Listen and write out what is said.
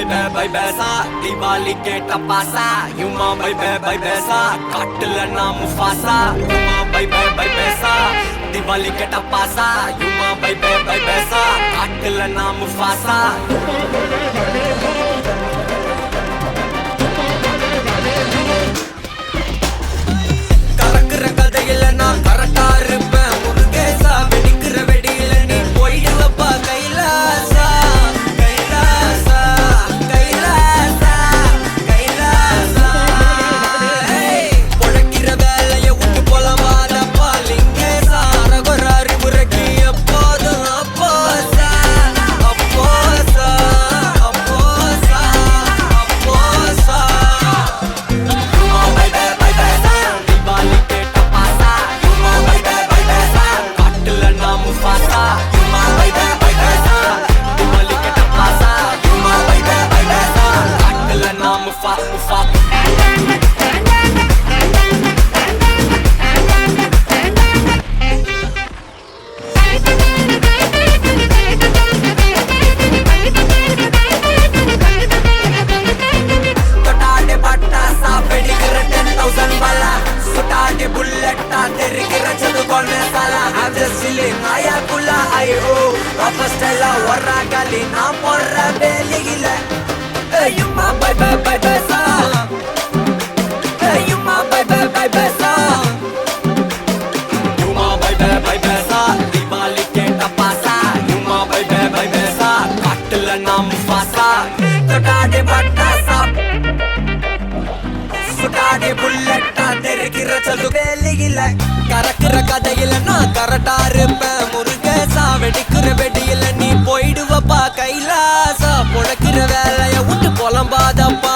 भाई बैसा दिवाली के टपासा युमा भाई बैसा काटल नाम फासा युमा भाई बैसा दिवाली के टपासा युमा भाई बैसा काटल नाम फासा करकर कதையில நான் கரெக்டா இருப்பேன் முருகேசா வெடிக்கிற வெடியில நீ போயிடுவப்பா கைலாசா கைலாசா கைலாசா கைலாசா பொழக்கிற வேலைய விட்டு போலவாதப்பா லிங்கேசா அரகுற அறிவுரைக்கு எப்போதும் அப்போசா அப்போசா அப்போசா அப்போசா கரக்குற கதையில நான் கரெக்டா இருப்பேன் முருகேசா வெடிக்கிற வெடியில நீ போயிடுவப்பா கைலாசா பொழக்கிற வேலைய விட்டு புலம்பாதப்பா